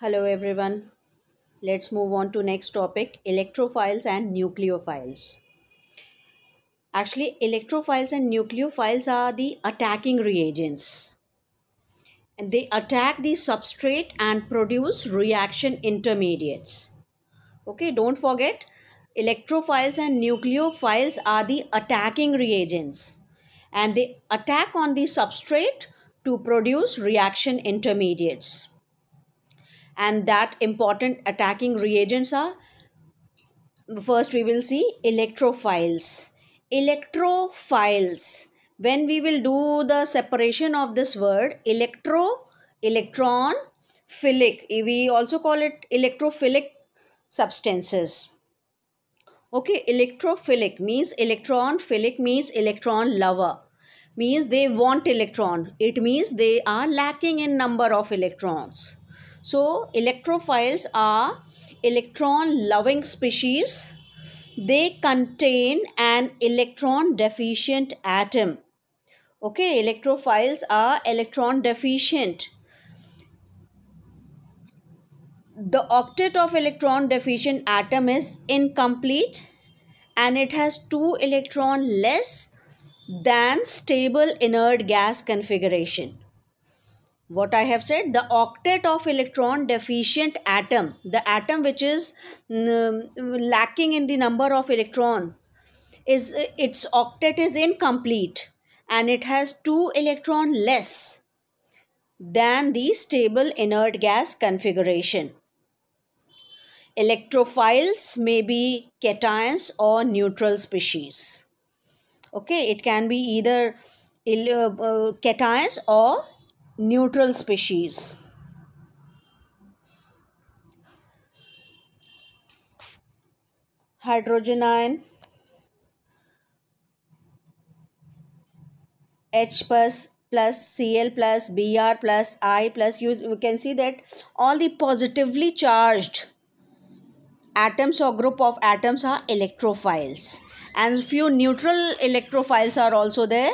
Hello everyone. Let's move on to next topic, electrophiles and nucleophiles. Actually, electrophiles and nucleophiles are the attacking reagents. And they attack the substrate and produce reaction intermediates. Okay, don't forget, electrophiles and nucleophiles are the attacking reagents. And they attack on the substrate to produce reaction intermediates. And that important attacking reagents are, first we will see electrophiles. When we will do the separation of this word electron philic, we also call it electrophilic substances. Okay, electrophilic means electron, philic means electron lover, means they want electron, it means they are lacking in number of electrons. So electrophiles are electron loving species. They contain an electron deficient atom. Okay, electrophiles are electron deficient. The octet of electron deficient atom is incomplete and it has 2 electron less than stable inert gas configuration. What I have said, the octet of electron deficient atom, the atom which is lacking in the number of electron, is its octet is incomplete and it has 2 electron less than the stable inert gas configuration. Electrophiles may be cations or neutral species. Okay, it can be either cations or neutral species. Hydrogen ion, H plus Cl plus Br plus I plus, you can see that all the positively charged atoms or group of atoms are electrophiles, and few neutral electrophiles are also there.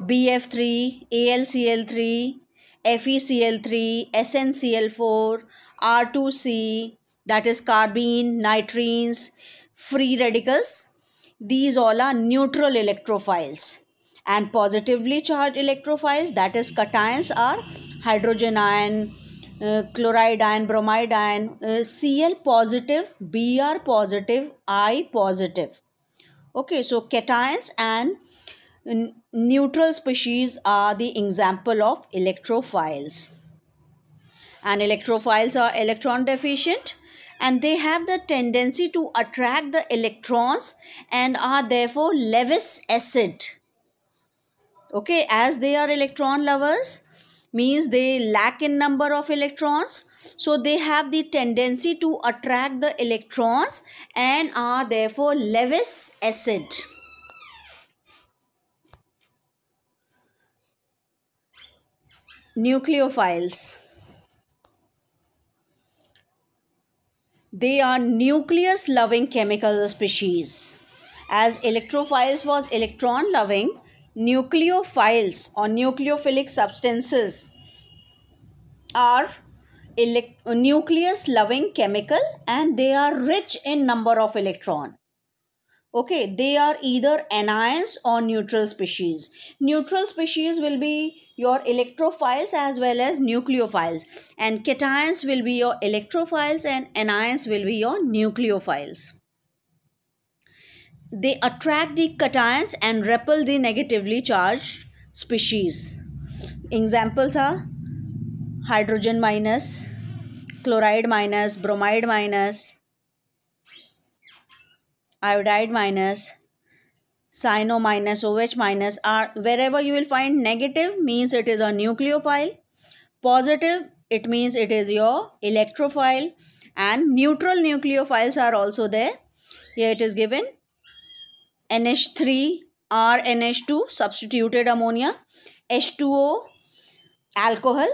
BF3, AlCl3, FeCl3, SnCl4, R2C, that is carbene, nitrines, free radicals. These all are neutral electrophiles. And positively charged electrophiles, that is cations, are hydrogen ion, chloride ion, bromide ion, Cl positive, Br positive, I positive. Okay, so cations and neutral species are the example of electrophiles. And electrophiles are electron deficient and they have the tendency to attract the electrons and are therefore Lewis acid. Okay, as they are electron lovers, means they lack in number of electrons, so they have the tendency to attract the electrons and are therefore Lewis acid. Nucleophiles, they are nucleus loving chemical species. As electrophiles was electron loving, nucleophiles or nucleophilic substances are nucleus loving chemical and they are rich in number of electron. Okay, they are either anions or neutral species. Neutral species will be your electrophiles as well as nucleophiles, and cations will be your electrophiles and anions will be your nucleophiles. They attract the cations and repel the negatively charged species. Examples are hydrogen minus, chloride minus, bromide minus, iodide minus, cyano minus, OH minus. Are wherever you will find negative means it is a nucleophile, positive it means it is your electrophile, and neutral nucleophiles are also there. Here it is given NH3, RNH2 substituted ammonia, H2O alcohol,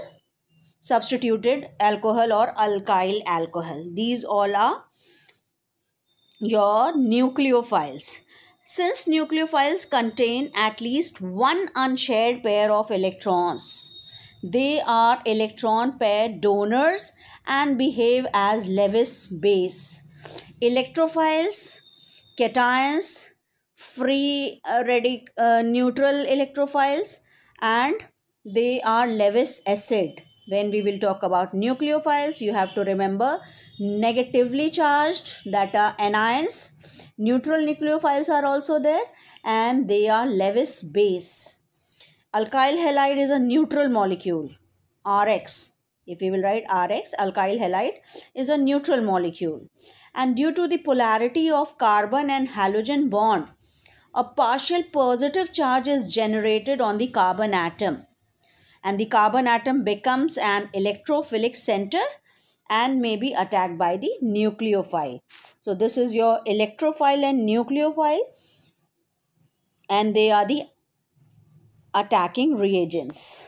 substituted alcohol or alkyl alcohol. These all are your nucleophiles. Since nucleophiles contain at least one unshared pair of electrons, They are electron pair donors and behave as Lewis base. Electrophiles, cations, free neutral electrophiles, and they are Lewis acid. When we will talk about nucleophiles, you have to remember negatively charged, that are anions. Neutral nucleophiles are also there, and they are Lewis base. Alkyl halide is a neutral molecule, Rx. If we will write Rx, alkyl halide is a neutral molecule. And due to the polarity of carbon and halogen bond, a partial positive charge is generated on the carbon atom. And the carbon atom becomes an electrophilic center and may be attacked by the nucleophile. So this is your electrophile and nucleophile, and they are the attacking reagents.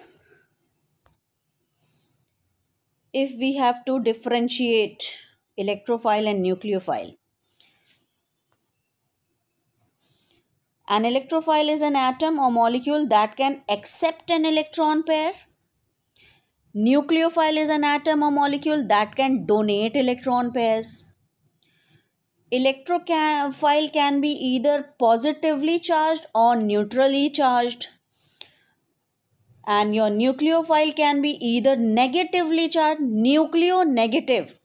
If we have to differentiate electrophile and nucleophile, an electrophile is an atom or molecule that can accept an electron pair. Nucleophile is an atom or molecule that can donate electron pairs. Electrophile can be either positively charged or neutrally charged. And your nucleophile can be either negatively charged, nucleonegative.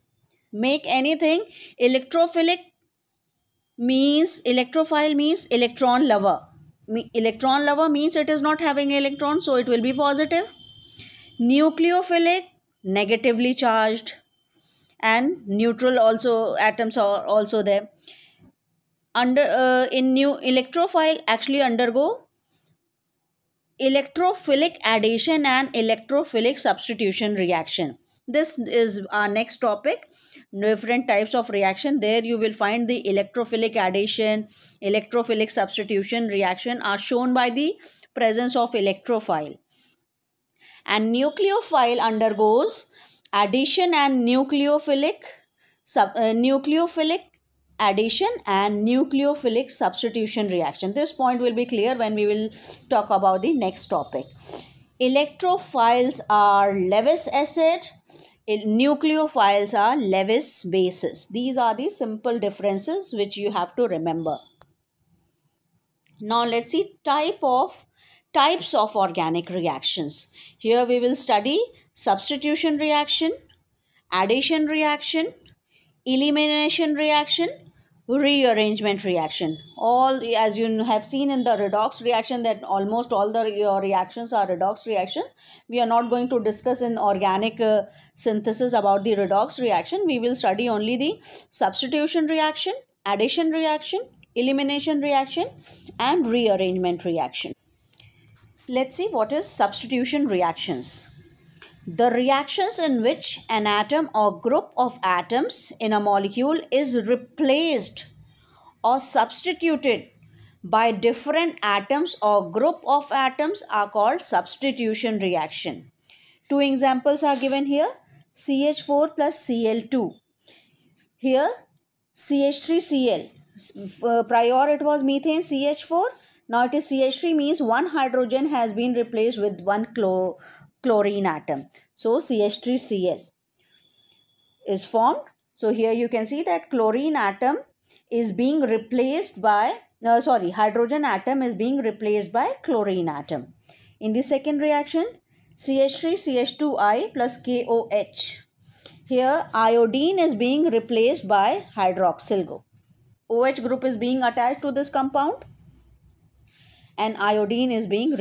Make anything electrophilic means, electrophile means electron lover. Electron lover means it is not having electron, so it will be positive. Nucleophilic, negatively charged, and neutral also atoms are also there. In new electrophile actually undergo electrophilic addition and electrophilic substitution reaction. This is our next topic, different types of reaction. There you will find the electrophilic addition, electrophilic substitution reaction are shown by the presence of electrophile. And nucleophile undergoes addition and nucleophilic addition and nucleophilic substitution reaction. This point will be clear when we will talk about the next topic. Electrophiles are Lewis acid, nucleophiles are Lewis bases. These are the simple differences which you have to remember. Now let's see types of organic reactions. Here we will study substitution reaction, addition reaction, elimination reaction, rearrangement reaction. All, as you have seen in the redox reaction, that almost all your reactions are redox reaction. We are not going to discuss in organic synthesis about the redox reaction. We will study only the substitution reaction, addition reaction, elimination reaction, and rearrangement reaction. Let's see what is substitution reactions. The reactions in which an atom or group of atoms in a molecule is replaced or substituted by different atoms or group of atoms are called substitution reaction. Two examples are given here, CH4 plus Cl2. Here CH3Cl. Prior it was methane CH4. Now it is CH3, means one hydrogen has been replaced with one chlorine atom. So CH3Cl is formed. So here you can see that chlorine atom is being replaced by, hydrogen atom is being replaced by chlorine atom. In the second reaction, CH3CH2I plus KOH. Here iodine is being replaced by hydroxyl group. OH group is being attached to this compound and iodine is being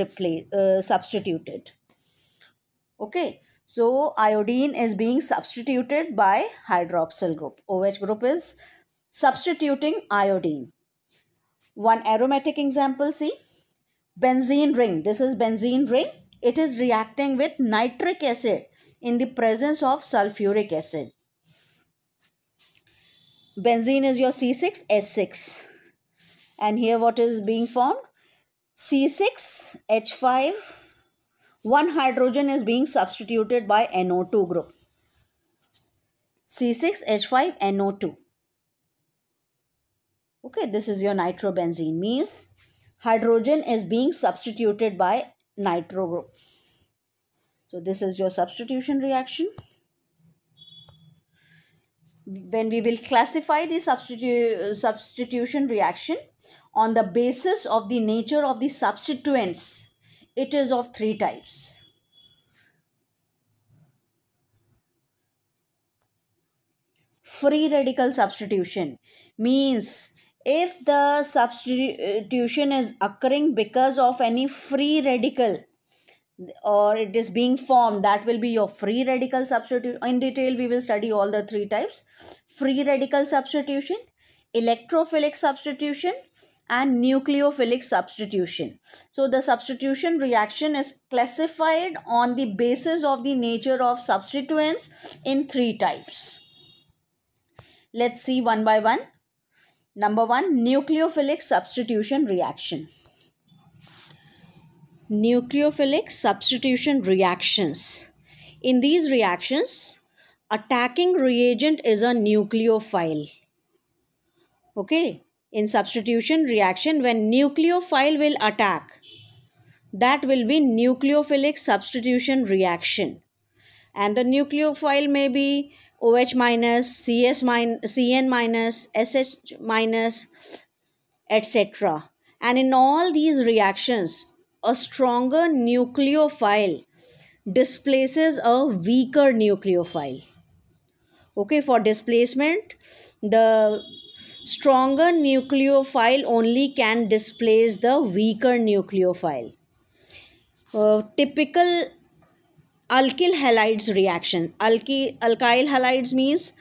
substituted. Okay, so iodine is being substituted by hydroxyl group. OH group is substituting iodine. One aromatic example, see, benzene ring. This is benzene ring. It is reacting with nitric acid in the presence of sulfuric acid. Benzene is your C6H6. And here what is being formed? C6H5. One hydrogen is being substituted by NO2 group. C6H5NO2. Okay, this is your nitrobenzene, means hydrogen is being substituted by nitro group. So this is your substitution reaction. When we will classify the substitution reaction on the basis of the nature of the substituents, it is of three types. Free radical substitution means if the substitution is occurring because of any free radical or it is being formed, that will be your free radical substitution. In detail we will study all the three types: free radical substitution, electrophilic substitution, and nucleophilic substitution. So the substitution reaction is classified on the basis of the nature of substituents in three types. Let's see one by one. Number one, nucleophilic substitution reaction. Nucleophilic substitution reactions. In these reactions, attacking reagent is a nucleophile. Okay, in substitution reaction, when nucleophile will attack, that will be nucleophilic substitution reaction. And the nucleophile may be OH minus, CN minus, SH minus, etc. And in all these reactions, a stronger nucleophile displaces a weaker nucleophile. Okay, for displacement, the stronger nucleophile only can displace the weaker nucleophile. Typical alkyl halides reaction. Alkyl halides means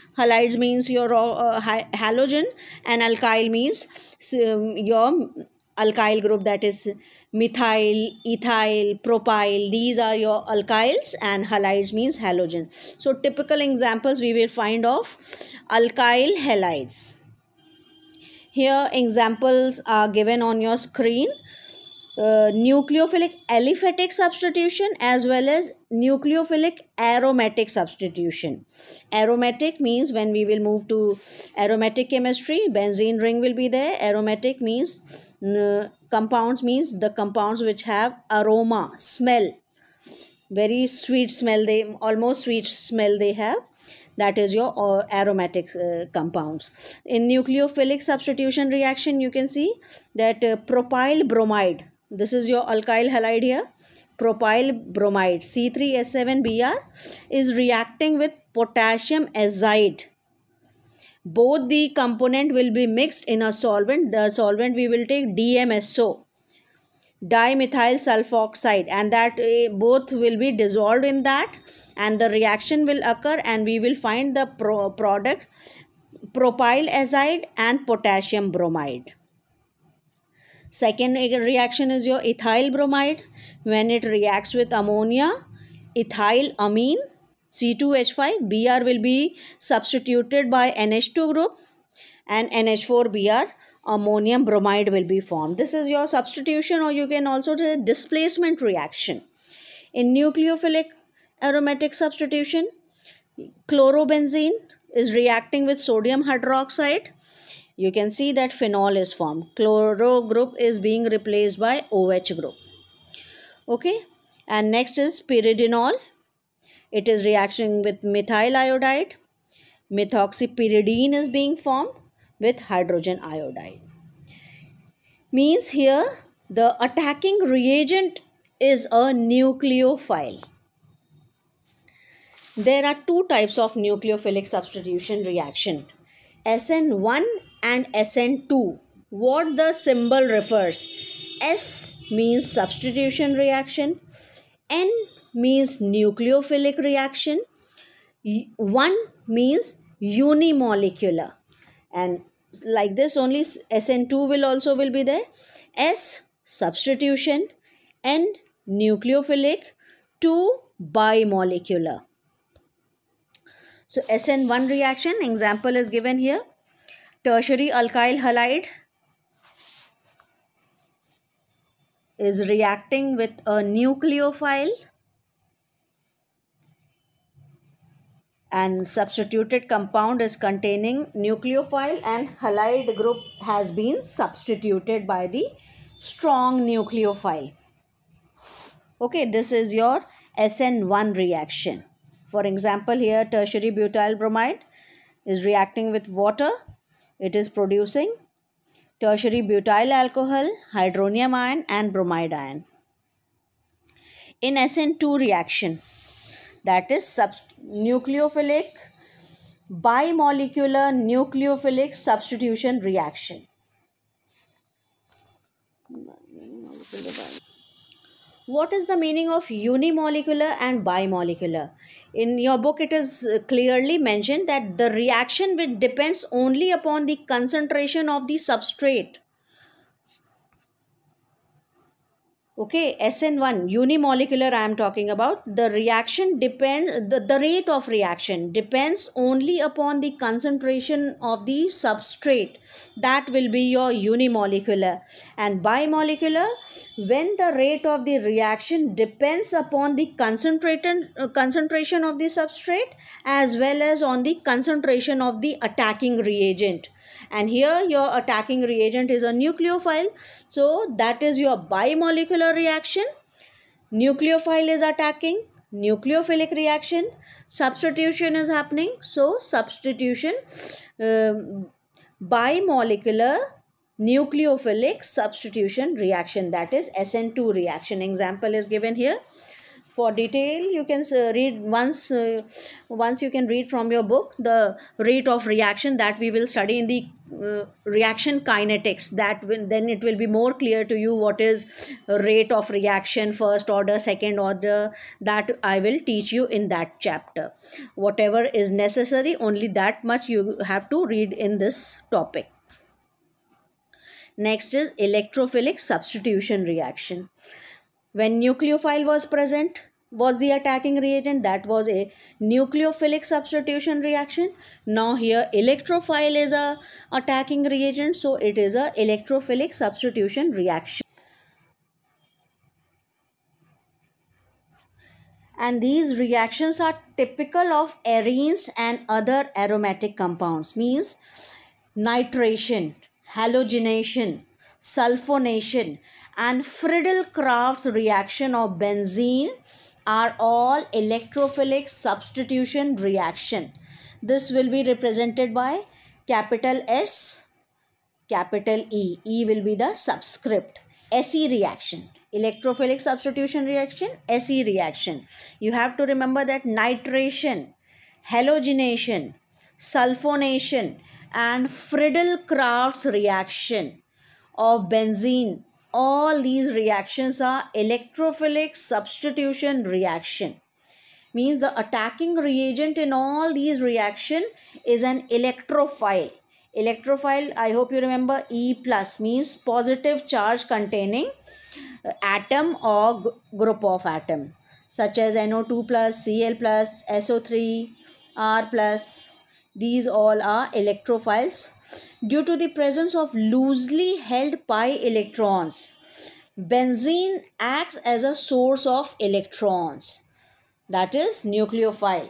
your halogen, and alkyl means your alkyl group, that is methyl, ethyl, propyl. These are your alkyls, and halides means halogen. So typical examples we will find of alkyl halides. Here examples are given on your screen. Nucleophilic aliphatic substitution as well as nucleophilic aromatic substitution. Aromatic means when we will move to aromatic chemistry, benzene ring will be there. Aromatic means compounds means the compounds which have aroma, smell, very sweet smell, they almost sweet smell they have. That is your aromatic compounds. In nucleophilic substitution reaction, you can see that propyl bromide, this is your alkyl halide here, propyl bromide C3H7Br is reacting with potassium azide. Both the component will be mixed in a solvent. The solvent we will take DMSO, dimethyl sulfoxide, and that both will be dissolved in that, and the reaction will occur, and we will find the product propyl azide and potassium bromide. Second reaction is your ethyl bromide. When it reacts with ammonia, ethyl amine C2H5, Br will be substituted by NH2 group, and NH4Br, ammonium bromide, will be formed. This is your substitution, or you can also do displacement reaction. In nucleophilic aromatic substitution, chlorobenzene is reacting with sodium hydroxide. You can see that phenol is formed. Chloro group is being replaced by OH group. Okay, and next is pyridinol. It is reacting with methyl iodide. Methoxypyridine is being formed with hydrogen iodide. Means here the attacking reagent is a nucleophile. There are two types of nucleophilic substitution reaction, SN1 and SN2. What the symbol refers? S means substitution reaction, N means nucleophilic reaction, 1 means unimolecular, and like this only SN2 will be there. S substitution, N nucleophilic, 2 bimolecular. So SN1 reaction example is given here. Tertiary alkyl halide is reacting with a nucleophile, and substituted compound is containing nucleophile, and halide group has been substituted by the strong nucleophile. Okay, this is your SN1 reaction. For example, here tertiary butyl bromide is reacting with water. It is producing tertiary butyl alcohol, hydronium ion and bromide ion. In SN2 reaction, that is nucleophilic bimolecular nucleophilic substitution reaction. What is the meaning of unimolecular and bimolecular? In your book, it is clearly mentioned that the reaction which depends only upon the concentration of the substrate. Okay, SN1, unimolecular I am talking about. The reaction depends, the rate of reaction depends only upon the concentration of the substrate. That will be your unimolecular. And bimolecular, when the rate of the reaction depends upon the concentration of the substrate as well as on the concentration of the attacking reagent. And here your attacking reagent is a nucleophile, so that is your bimolecular reaction. Nucleophile is attacking, nucleophilic reaction, substitution is happening, so substitution, bimolecular nucleophilic substitution reaction, that is SN2 reaction. Example is given here. For detail, you can read once you can read from your book the rate of reaction that we will study in the reaction kinetics. Then it will be more clear to you what is rate of reaction, first order, second order. That I will teach you in that chapter. Whatever is necessary, only that much you have to read in this topic. Next is electrophilic substitution reaction. When nucleophile was present, was the attacking reagent, that was a nucleophilic substitution reaction. Now here electrophile is a attacking reagent, so it is a electrophilic substitution reaction. And these reactions are typical of arenes and other aromatic compounds, means nitration, halogenation, sulfonation and Friedel-Crafts reaction of benzene are all electrophilic substitution reaction. This will be represented by capital S, capital E. E will be the subscript. SE reaction, electrophilic substitution reaction, SE reaction. You have to remember that nitration, halogenation, sulfonation and Friedel-Crafts reaction of benzene, all these reactions are electrophilic substitution reaction. Means the attacking reagent in all these reaction is an electrophile. Electrophile, I hope you remember, E plus means positive charge containing atom or group of atom, such as NO2 plus, Cl plus, SO3, R plus. These all are electrophiles. Due to the presence of loosely held pi electrons, benzene acts as a source of electrons, that is nucleophile.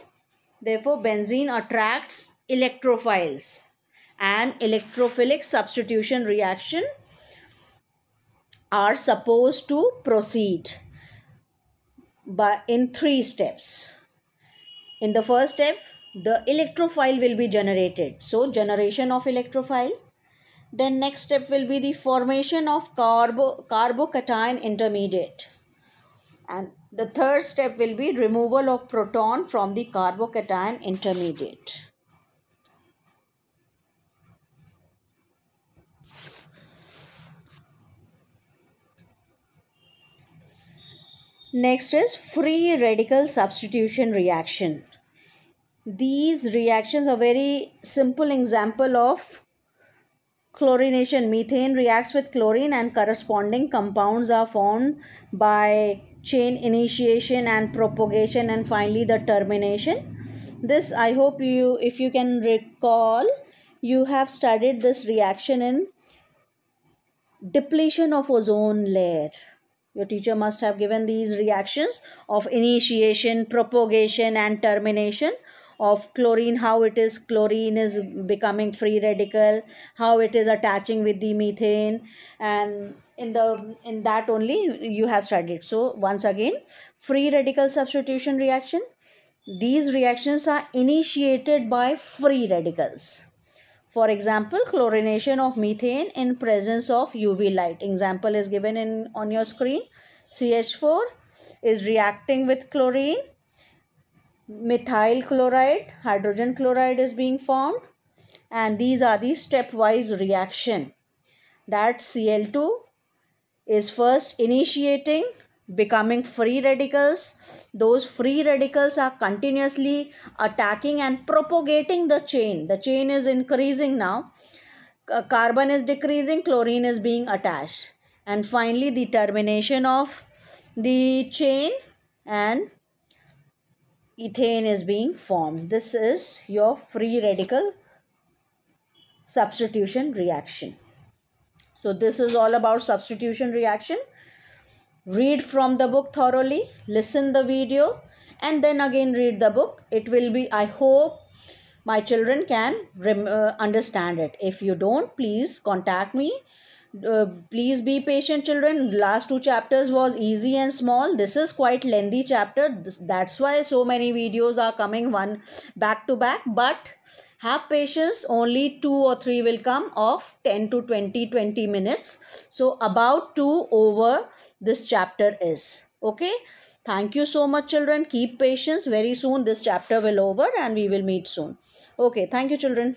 Therefore, benzene attracts electrophiles, and electrophilic substitution reaction are supposed to proceed in 3 steps. In the first step, the electrophile will be generated. So, generation of electrophile. Then next step will be the formation of carbocation intermediate. And the third step will be removal of proton from the carbocation intermediate. Next is free radical substitution reaction. These reactions are very simple example of chlorination. Methane reacts with chlorine and corresponding compounds are formed by chain initiation and propagation and finally the termination. This I hope you, if you can recall, you have studied this reaction in depletion of ozone layer. Your teacher must have given these reactions of initiation, propagation and termination of chlorine, how it is chlorine is becoming free radical, how it is attaching with the methane, and in that only you have studied. So once again, free radical substitution reaction. These reactions are initiated by free radicals. For example, chlorination of methane in presence of UV light. Example is given in on your screen. CH4 is reacting with chlorine. Methyl chloride, hydrogen chloride is being formed, and these are the stepwise reaction. That Cl2 is first initiating, becoming free radicals. Those free radicals are continuously attacking and propagating the chain. The chain is increasing now. Carbon is decreasing, chlorine is being attached. And finally, the termination of the chain and ethane is being formed. This is your free radical substitution reaction. So this is all about substitution reaction. Read from the book thoroughly, listen the video, and then again read the book. It will be, I hope my children can understand it. If you don't, please contact me. Please be patient, children. Last two chapters was easy and small. This is quite lengthy chapter. That's why so many videos are coming one back to back. But have patience. Only 2 or 3 will come of 10 to 20 minutes. So about 2 over this chapter is. Okay. Thank you so much, children. Keep patience. Very soon this chapter will over and we will meet soon. Okay. Thank you, children.